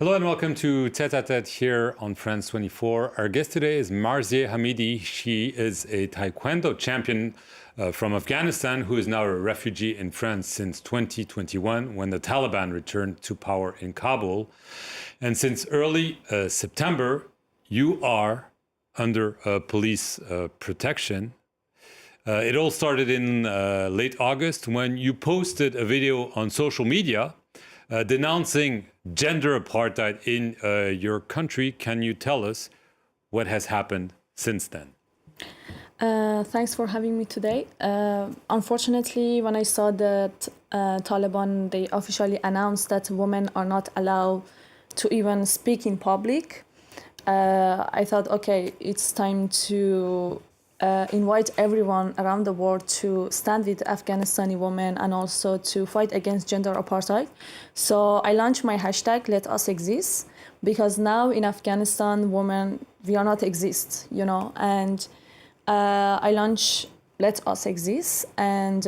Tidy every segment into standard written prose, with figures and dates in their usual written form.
Hello and welcome to Tete à Tete here on France 24. Our guest today is Marzieh Hamidi. She is a Taekwondo champion from Afghanistan who is now a refugee in France since 2021 when the Taliban returned to power in Kabul. And since early September, you are under police protection. It all started in late August when you posted a video on social media denouncing gender apartheid in your country. Can you tell us what has happened since then? Thanks for having me today. Unfortunately, when I saw that Taliban, they officially announced that women are not allowed to even speak in public, I thought, okay, it's time to invite everyone around the world to stand with Afghanistani women and also to fight against gender apartheid. So I launched my hashtag, Let Us Exist, because now in Afghanistan, women, we are not exist, you know, and I launched Let Us Exist, and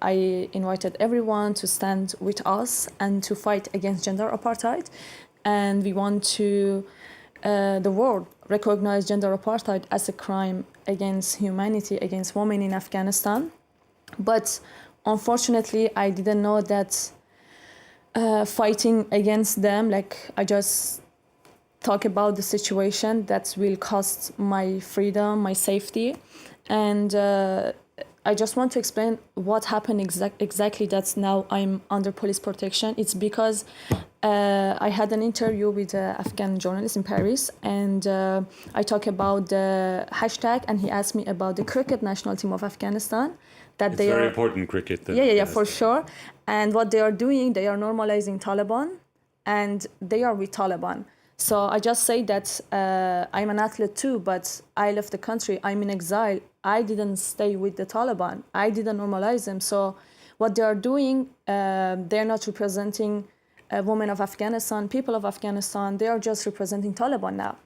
I invited everyone to stand with us and to fight against gender apartheid. And we want to the world recognize gender apartheid as a crime against humanity, against women in Afghanistan. But unfortunately, I didn't know that fighting against them, like I just talk about the situation that will cost my freedom, my safety. And I just want to explain what happened exactly that now I'm under police protection. It's because I had an interview with an Afghan journalist in Paris, and I talked about the hashtag, and he asked me about the cricket national team of Afghanistan. That it's very important cricket. Yeah, for sure. And what they are doing, they are normalizing Taliban, and they are with Taliban. So I just say that I'm an athlete too, but I left the country. I'm in exile. I didn't stay with the Taliban. I didn't normalize them. So what they are doing, they're not representing women of Afghanistan, people of Afghanistan. They are just representing Taliban now.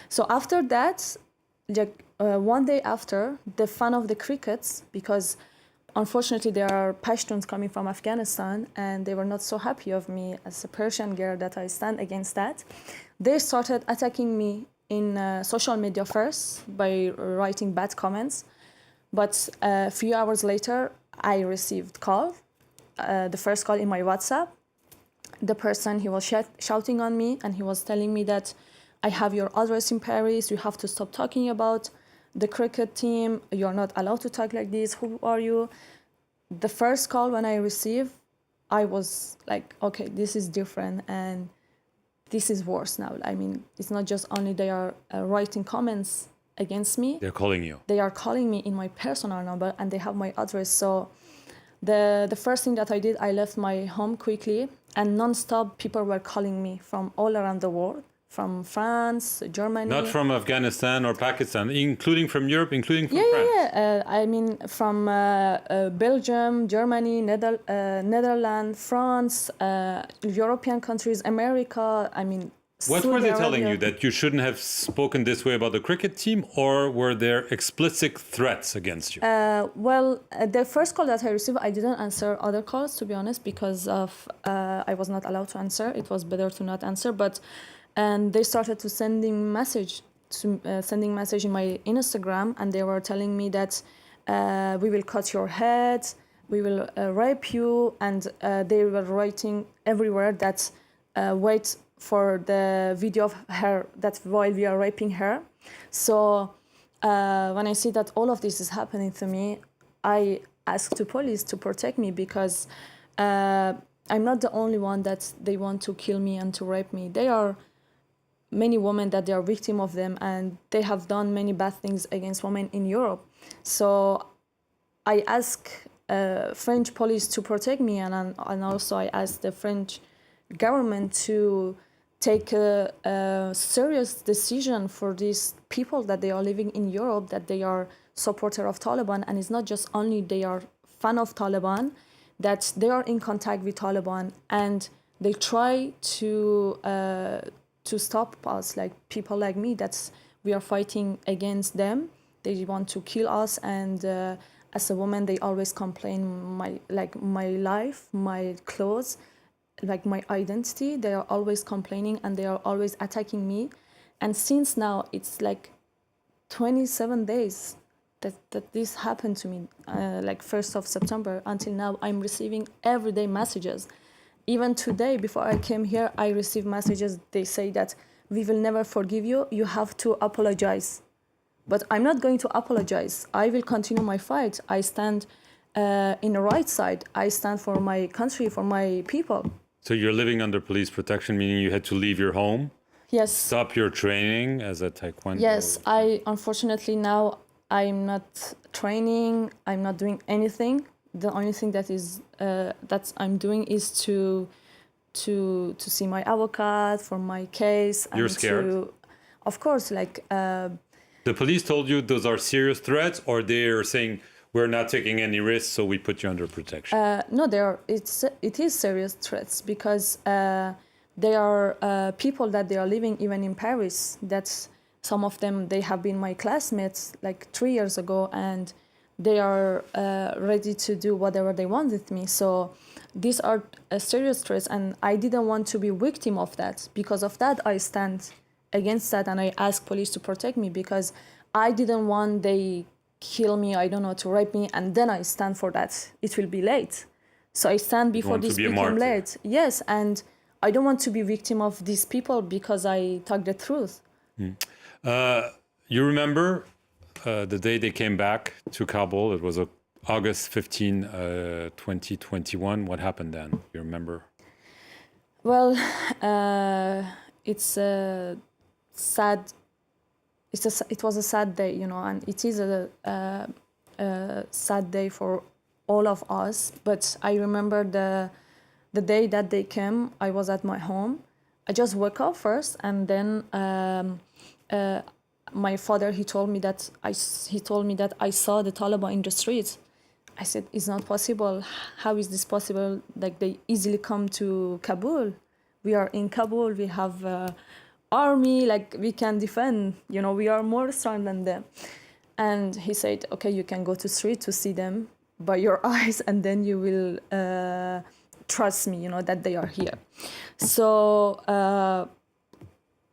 So after that, one day after, the fan of the crickets, because unfortunately there are Pashtuns coming from Afghanistan, and they were not so happy of me as a Persian girl that I stand against that. They started attacking me in social media first by writing bad comments. But a few hours later, I received call, the first call in my WhatsApp. The person, he was shouting on me, and he was telling me that I have your address in Paris. You have to stop talking about the cricket team. You're not allowed to talk like this. Who are you? The first call when I received, I was like, okay, this is different, and this is worse now. I mean, it's not just only they are writing comments against me. They're calling you. They are calling me in my personal number, and they have my address. So the first thing that I did, I left my home quickly, and non-stop people were calling me from all around the world, from France, Germany. Not from Afghanistan or Pakistan, including from Europe, including from France. Yeah. I mean, from Belgium, Germany, Netherlands, France, European countries, America. I mean, what were they telling you? That you shouldn't have spoken this way about the cricket team, or were there explicit threats against you? Well, the first call that I received, I didn't answer other calls, to be honest, because of I was not allowed to answer. It was better to not answer. And they started to sending message in my Instagram, and they were telling me that we will cut your head, we will rape you, and they were writing everywhere that wait for the video of her, that while we are raping her. So when I see that all of this is happening to me, I ask the police to protect me, because I'm not the only one that they want to kill me and to rape me. There are many women that they are victim of them, and they have done many bad things against women in Europe. So I ask French police to protect me, and also I ask the French government to take a serious decision for these people that they are living in Europe, that they are supporter of Taliban, and it's not just only they are fan of Taliban, that they are in contact with Taliban, and they try to stop us, like people like me, that we are fighting against them. They want to kill us, and as a woman, they always complain my life, my clothes. like my identity. They are always complaining and they are always attacking me. And since now it's like 27 days that this happened to me, like 1st of September until now, I'm receiving everyday messages. Even today, before I came here, I received messages. They say that we will never forgive you. You have to apologize. But I'm not going to apologize. I will continue my fight. I stand in the right side. I stand for my country, for my people. So you're living under police protection, meaning you had to leave your home? Yes. Stop your training as a taekwondo? Yes, unfortunately now I'm not training. I'm not doing anything. The only thing that I'm doing is to see my advocate for my case. You're scared? Of course, like. The police told you those are serious threats, or they're saying we're not taking any risks, so we put you under protection? No, it is serious threats because they are people that they are living even in Paris. That's some of them. They have been my classmates like 3 years ago, and they are ready to do whatever they want with me. So these are serious threats, and I didn't want to be victim of that. Because of that, I stand against that, and I ask police to protect me because I didn't want they kill me, I don't know, to rape me, and then I stand for that. It will be late. So I stand before this became late. Yes, and I don't want to be victim of these people because I talk the truth. You remember the day they came back to Kabul? It was August 15, 2021. What happened then? You remember? Well, it's a sad. It was a sad day, you know, and it is a sad day for all of us. But I remember the day that they came. I was at my home. I just woke up first, and then my father he told me that I saw the Taliban in the streets. I said, it's not possible. How is this possible? Like, they easily come to Kabul. We are in Kabul. We have army. Like, we can defend. You know, we are more strong than them. And he said, okay, you can go to street to see them by your eyes, and then you will trust me, you know, that they are here. So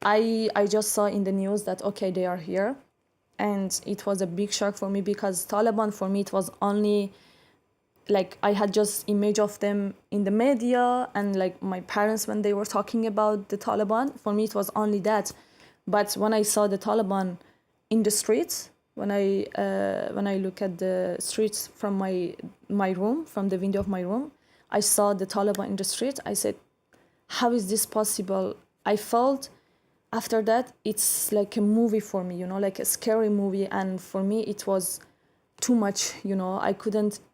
I just saw in the news that, okay, they are here. And it was a big shock for me because Taliban, for me, it was only, like, I had just image of them in the media and, like, my parents when they were talking about the Taliban. For me, it was only that. But when I saw the Taliban in the streets, when I look at the streets from my room, from the window of my room, I saw the Taliban in the street. I said, how is this possible? I felt after that, it's like a movie for me, you know, like a scary movie. And for me, it was too much, you know.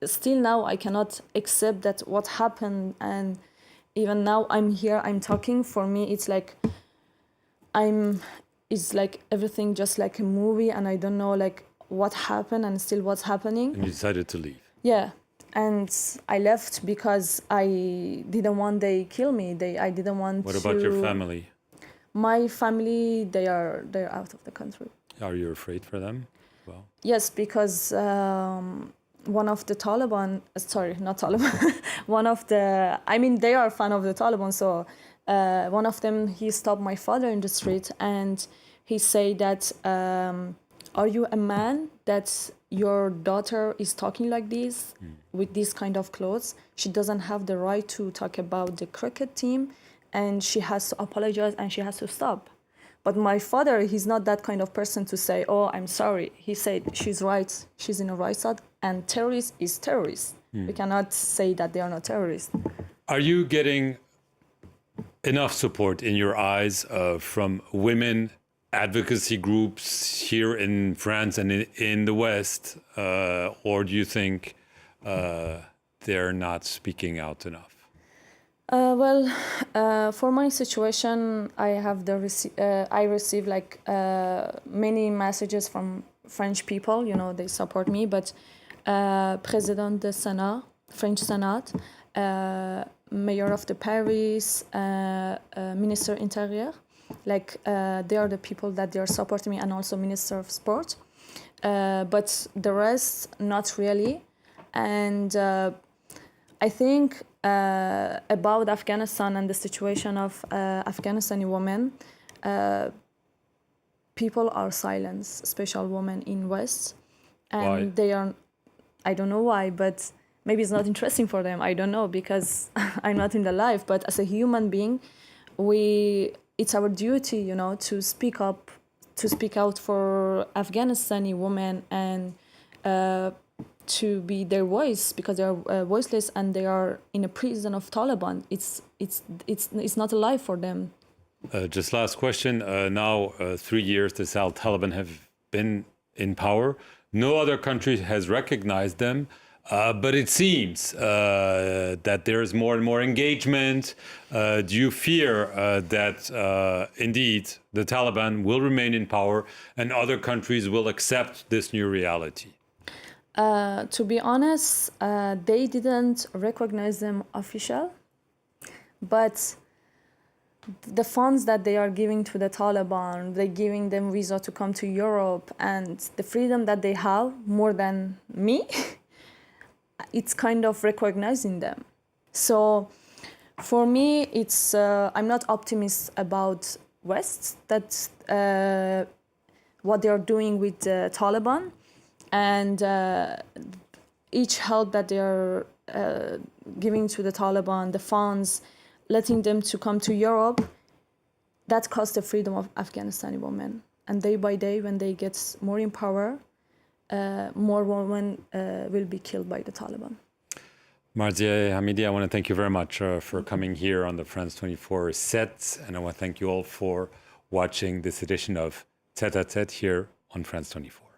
Still now, I cannot accept that what happened. And even now I'm here, I'm talking. For me, it's like it's like everything just like a movie, and I don't know like what happened and still what's happening. And you decided to leave. Yeah. And I left because I didn't want they kill me. I didn't want What about your family? My family, they're out of the country. Are you afraid for them? Well, yes, because one of the Taliban, sorry, not Taliban, they are a fan of the Taliban. So one of them, he stopped my father in the street and he said that, are you a man that your daughter is talking like this with this kind of clothes? She doesn't have the right to talk about the cricket team, and she has to apologize and she has to stop. But my father, he's not that kind of person to say, oh, I'm sorry. He said, she's right. She's in the right side. And terrorist is terrorist. We cannot say that they are not terrorists. are you getting enough support in your eyes from women advocacy groups here in France and in the West? Or do you think they're not speaking out enough? For my situation, I receive like many messages from French people. You know, they support me. But President de Senat, French Senate, Mayor of the Paris, Minister Interior, like they are the people that they are supporting me, and also Minister of Sport. But the rest, not really. And I think about Afghanistan and the situation of Afghanistani women, people are silent, especially women in West. And Why? they are, I don't know why, but maybe it's not interesting for them. I don't know, because I'm not in the life. But as a human being, it's our duty, you know, to speak up, to speak out for Afghanistani women and to be their voice, because they are voiceless and they are in a prison of Taliban. It's not a life for them. Just last question. Now, 3 years the Taliban have been in power. No other country has recognized them, but it seems that there is more and more engagement. Do you fear that indeed the Taliban will remain in power and other countries will accept this new reality? To be honest, they didn't recognize them official, but the funds that they are giving to the Taliban, they're giving them visa to come to Europe, and the freedom that they have more than me, it's kind of recognizing them. So for me, it's I'm not optimist about West, that what they are doing with the Taliban, and each help that they are giving to the Taliban, the funds, letting them to come to Europe, that costs the freedom of Afghanistani women. And day by day, when they get more in power, more women will be killed by the Taliban. Marzieh Hamidi, I want to thank you very much for coming here on the France 24 set. And I want to thank you all for watching this edition of Tête à Tête here on France 24.